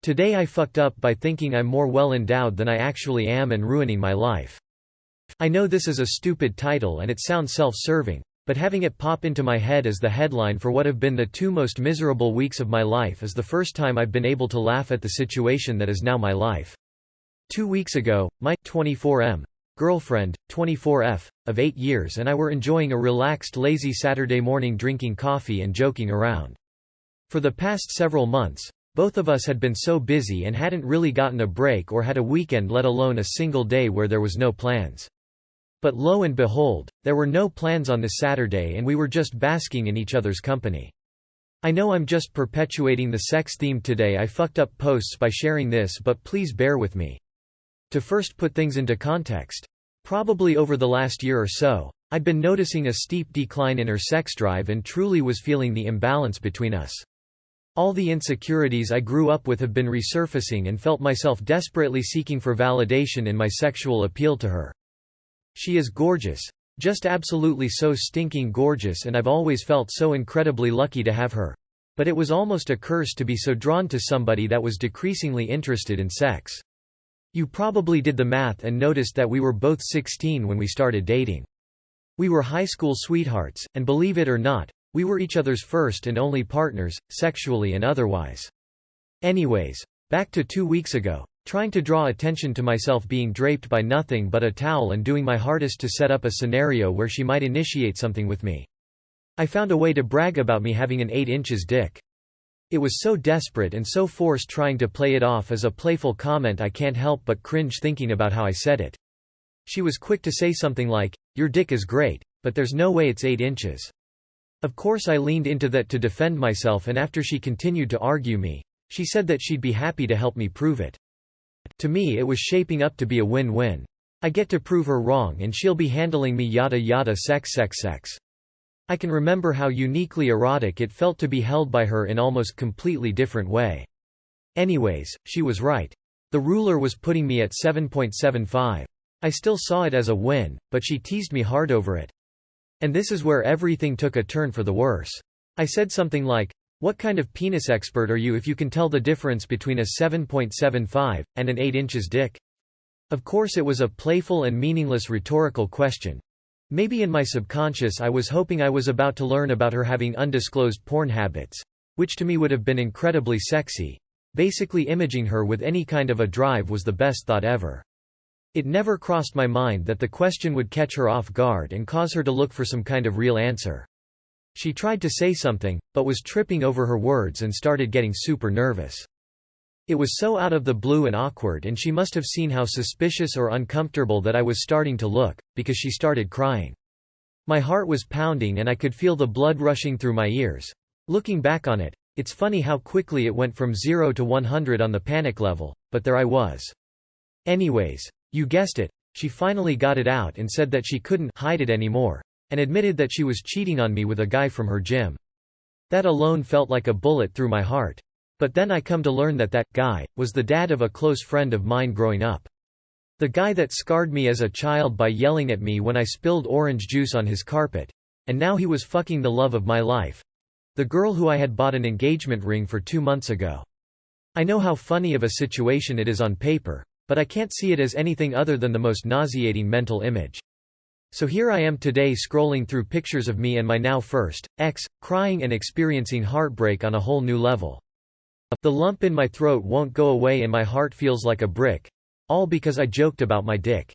Today I fucked up by thinking I'm more well-endowed than I actually am and ruining my life. I know this is a stupid title and it sounds self-serving, but having it pop into my head as the headline for what have been the 2 most miserable weeks of my life is the first time I've been able to laugh at the situation that is now my life. 2 weeks ago, my 24M girlfriend, 24F, of 8 years and I were enjoying a relaxed lazy Saturday morning drinking coffee and joking around. For the past several months, both of us had been so busy and hadn't really gotten a break or had a weekend, let alone a single day where there was no plans. But lo and behold, there were no plans on this Saturday and we were just basking in each other's company. I know I'm just perpetuating the sex theme today. I fucked up posts by sharing this, but please bear with me. To first put things into context, probably over the last year or so, I'd been noticing a steep decline in her sex drive and truly was feeling the imbalance between us. All the insecurities I grew up with have been resurfacing and felt myself desperately seeking for validation in my sexual appeal to her. She is gorgeous. Just absolutely so stinking gorgeous, and I've always felt so incredibly lucky to have her. But it was almost a curse to be so drawn to somebody that was decreasingly interested in sex. You probably did the math and noticed that we were both 16 when we started dating. We were high school sweethearts, and believe it or not, we were each other's first and only partners, sexually and otherwise. Anyways, back to 2 weeks ago. Trying to draw attention to myself being draped by nothing but a towel and doing my hardest to set up a scenario where she might initiate something with me. I found a way to brag about me having an 8 inches dick. It was so desperate and so forced, trying to play it off as a playful comment I can't help but cringe thinking about how I said it. She was quick to say something like, "Your dick is great, but there's no way it's 8 inches. Of course I leaned into that to defend myself, and after she continued to argue me, she said that she'd be happy to help me prove it. To me it was shaping up to be a win-win. I get to prove her wrong and she'll be handling me yada yada sex. I can remember how uniquely erotic it felt to be held by her in almost completely different way. Anyways, she was right. The ruler was putting me at 7.75. I still saw it as a win, but she teased me hard over it. And this is where everything took a turn for the worse. I said something like, "What kind of penis expert are you if you can tell the difference between a 7.75 and an 8 inches dick?" Of course it was a playful and meaningless rhetorical question. Maybe in my subconscious I was hoping I was about to learn about her having undisclosed porn habits, which to me would have been incredibly sexy. Basically imaging her with any kind of a drive was the best thought ever. It never crossed my mind that the question would catch her off guard and cause her to look for some kind of real answer. She tried to say something, but was tripping over her words and started getting super nervous. It was so out of the blue and awkward, and she must have seen how suspicious or uncomfortable that I was starting to look, because she started crying. My heart was pounding and I could feel the blood rushing through my ears. Looking back on it, it's funny how quickly it went from 0 to 100 on the panic level, but there I was. Anyways, you guessed it, she finally got it out and said that she couldn't hide it anymore, and admitted that she was cheating on me with a guy from her gym. That alone felt like a bullet through my heart. But then I come to learn that that guy was the dad of a close friend of mine growing up. The guy that scarred me as a child by yelling at me when I spilled orange juice on his carpet. And now he was fucking the love of my life. The girl who I had bought an engagement ring for 2 months ago. I know how funny of a situation it is on paper, but I can't see it as anything other than the most nauseating mental image. So here I am today scrolling through pictures of me and my now first ex, crying and experiencing heartbreak on a whole new level. The lump in my throat won't go away and my heart feels like a brick. All because I joked about my dick.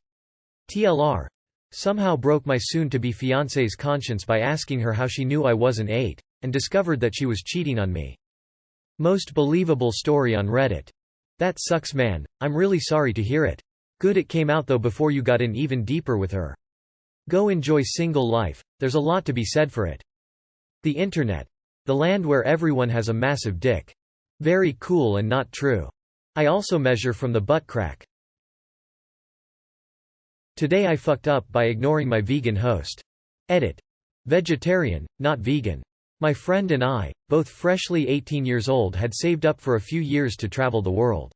TLR. Somehow broke my soon-to-be fiancée's conscience by asking her how she knew I wasn't 8, and discovered that she was cheating on me. Most believable story on Reddit. That sucks, man. I'm really sorry to hear it. Good it came out though before you got in even deeper with her. Go enjoy single life, there's a lot to be said for it. The internet. The land where everyone has a massive dick. Very cool and not true. I also measure from the butt crack. Today I fucked up by ignoring my vegan host. Edit. Vegetarian, not vegan. My friend and I, both freshly 18 years old, had saved up for a few years to travel the world.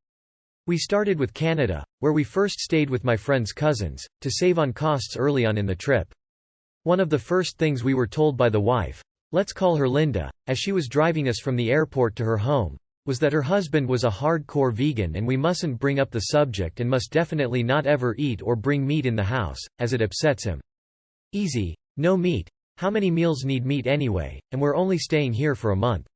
We started with Canada, where we first stayed with my friend's cousins, to save on costs early on in the trip. One of the first things we were told by the wife, let's call her Linda, as she was driving us from the airport to her home, was that her husband was a hardcore vegan and we mustn't bring up the subject and must definitely not ever eat or bring meat in the house, as it upsets him. Easy. No meat. How many meals need meat anyway, and we're only staying here for a month.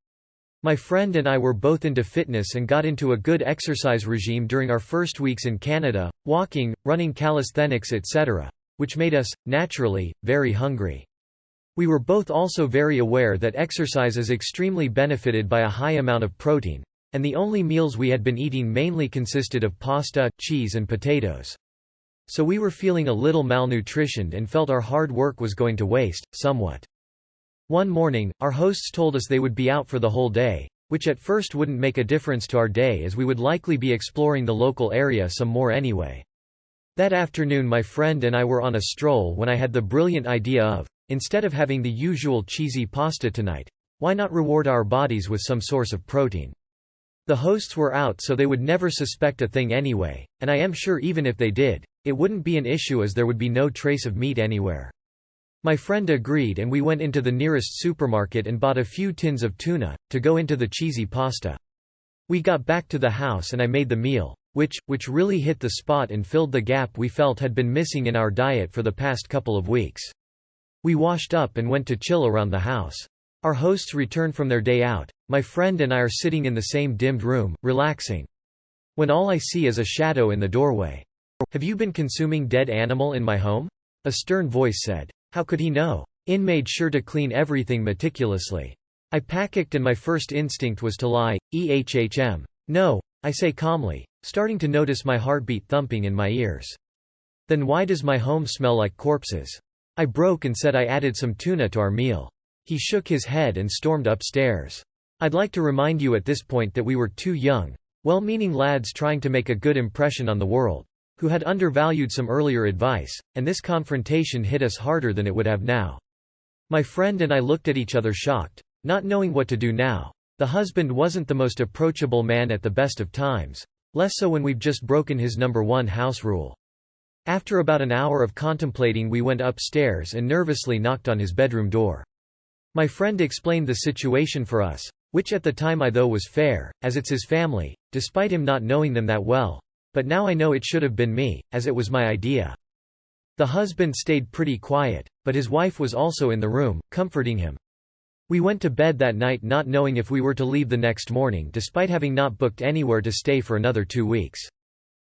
My friend and I were both into fitness and got into a good exercise regime during our first weeks in Canada, walking, running calisthenics etc., which made us, naturally, very hungry. We were both also very aware that exercise is extremely benefited by a high amount of protein, and the only meals we had been eating mainly consisted of pasta, cheese and potatoes. So we were feeling a little malnutritioned and felt our hard work was going to waste, somewhat. One morning, our hosts told us they would be out for the whole day, which at first wouldn't make a difference to our day as we would likely be exploring the local area some more anyway. That afternoon my friend and I were on a stroll when I had the brilliant idea of, instead of having the usual cheesy pasta tonight, why not reward our bodies with some source of protein? The hosts were out so they would never suspect a thing anyway, and I am sure even if they did, it wouldn't be an issue as there would be no trace of meat anywhere. My friend agreed and we went into the nearest supermarket and bought a few tins of tuna, to go into the cheesy pasta. We got back to the house and I made the meal, which really hit the spot and filled the gap we felt had been missing in our diet for the past couple of weeks. We washed up and went to chill around the house. Our hosts returned from their day out. My friend and I are sitting in the same dimmed room, relaxing. When all I see is a shadow in the doorway. "Have you been consuming dead animal in my home?" a stern voice said. How could he know? In made sure to clean everything meticulously. I panicked and my first instinct was to lie. No, I say calmly, starting to notice my heartbeat thumping in my ears. Then why does my home smell like corpses? I broke and said I added some tuna to our meal. He shook his head and stormed upstairs. I'd like to remind you at this point that we were two young, well-meaning lads trying to make a good impression on the world, who had undervalued some earlier advice, and this confrontation hit us harder than it would have now. My friend and I looked at each other shocked, not knowing what to do now. The husband wasn't the most approachable man at the best of times, less so when we've just broken his number one house rule. After about an hour of contemplating we went upstairs and nervously knocked on his bedroom door. My friend explained the situation for us, which at the time I thought was fair, as it's his family, despite him not knowing them that well, but now I know it should have been me, as it was my idea. The husband stayed pretty quiet, but his wife was also in the room, comforting him. We went to bed that night not knowing if we were to leave the next morning despite having not booked anywhere to stay for another 2 weeks.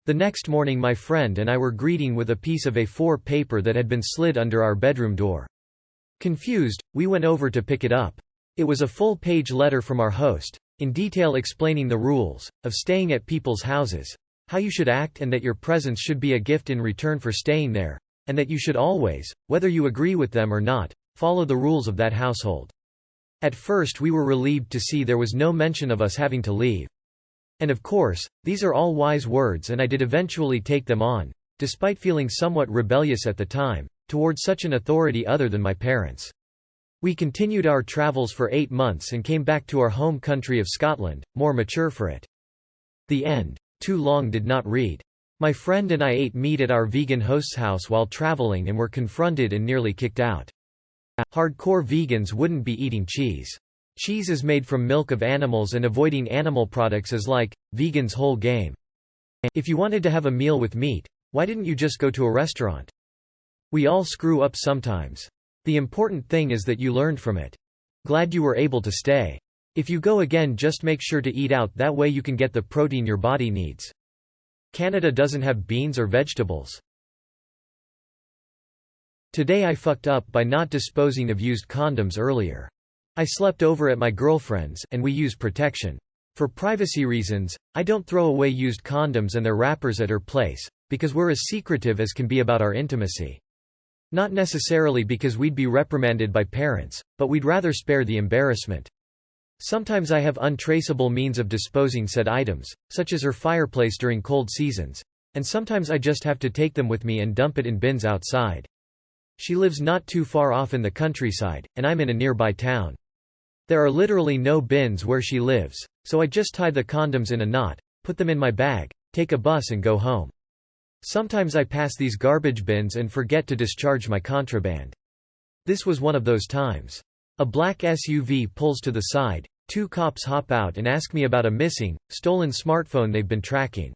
The next morning my friend and I were greeting with a piece of A4 paper that had been slid under our bedroom door. Confused, we went over to pick it up. It was a full-page letter from our host, in detail explaining the rules of staying at people's houses, how you should act and that your presence should be a gift in return for staying there, and that you should always, whether you agree with them or not, follow the rules of that household. At first we were relieved to see there was no mention of us having to leave. And of course, these are all wise words and I did eventually take them on, despite feeling somewhat rebellious at the time, towards such an authority other than my parents. We continued our travels for 8 months and came back to our home country of Scotland, more mature for it. The end. Too long did not read. My friend and I ate meat at our vegan host's house while traveling and were confronted and nearly kicked out. Hardcore vegans wouldn't be eating cheese. Cheese is made from milk of animals and avoiding animal products is like, vegans' whole game. If you wanted to have a meal with meat, why didn't you just go to a restaurant? We all screw up sometimes. The important thing is that you learned from it. Glad you were able to stay. If you go again just make sure to eat out, that way you can get the protein your body needs. Canada doesn't have beans or vegetables. Today I fucked up by not disposing of used condoms earlier. I slept over at my girlfriend's and we use protection. For privacy reasons, I don't throw away used condoms and their wrappers at her place, because we're as secretive as can be about our intimacy. Not necessarily because we'd be reprimanded by parents, but we'd rather spare the embarrassment. Sometimes I have untraceable means of disposing said items, such as her fireplace during cold seasons, and sometimes I just have to take them with me and dump it in bins outside. She lives not too far off in the countryside, and I'm in a nearby town. There are literally no bins where she lives, so I just tie the condoms in a knot, put them in my bag, take a bus and go home. Sometimes I pass these garbage bins and forget to discharge my contraband. This was one of those times. A black SUV pulls to the side, Two cops hop out and ask me about a missing, stolen smartphone they've been tracking.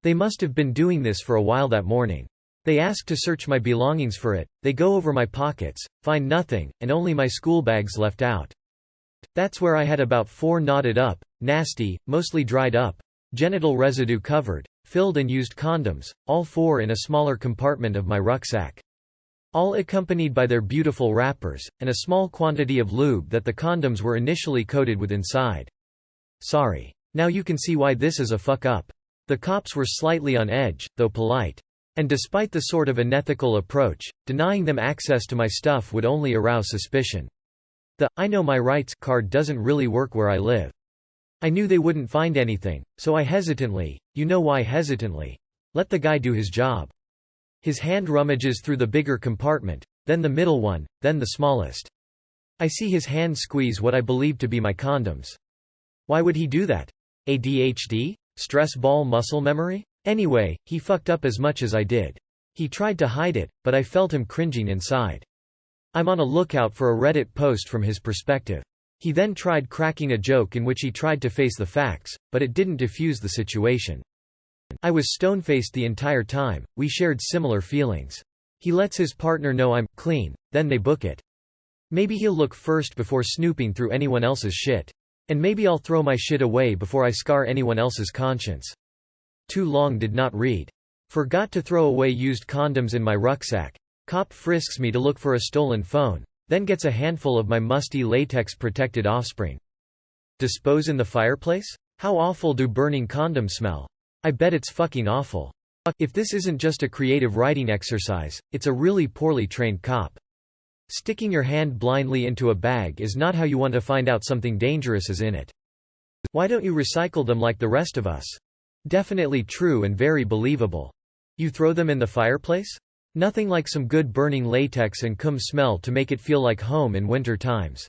They must have been doing this for a while that morning. They ask to search my belongings for it, they go over my pockets, find nothing, and only my school bags left out. That's where I had about 4 knotted up, nasty, mostly dried up, genital residue covered, filled and used condoms, all 4 in a smaller compartment of my rucksack. All accompanied by their beautiful wrappers, and a small quantity of lube that the condoms were initially coated with inside. Sorry. Now you can see why this is a fuck up. The cops were slightly on edge, though polite. And despite the sort of unethical approach, denying them access to my stuff would only arouse suspicion. The "I know my rights" card doesn't really work where I live. I knew they wouldn't find anything, so I hesitantly, you know why hesitantly, let the guy do his job. His hand rummages through the bigger compartment, then the middle one, then the smallest. I see his hand squeeze what I believe to be my condoms. Why would he do that? ADHD? Stress ball muscle memory? Anyway, he fucked up as much as I did. He tried to hide it, but I felt him cringing inside. I'm on a lookout for a Reddit post from his perspective. He then tried cracking a joke in which he tried to face the facts, but it didn't diffuse the situation. I was stone-faced the entire time, we shared similar feelings. He lets his partner know I'm clean, then they book it. Maybe he'll look first before snooping through anyone else's shit. And maybe I'll throw my shit away before I scar anyone else's conscience. Too long did not read. Forgot to throw away used condoms in my rucksack. Cop frisks me to look for a stolen phone, then gets a handful of my musty latex-protected offspring. Dispose in the fireplace? How awful do burning condoms smell? I bet it's fucking awful. If this isn't just a creative writing exercise, it's a really poorly trained cop. Sticking your hand blindly into a bag is not how you want to find out something dangerous is in it. Why don't you recycle them like the rest of us? Definitely true and very believable. You throw them in the fireplace? Nothing like some good burning latex and cum smell to make it feel like home in winter times.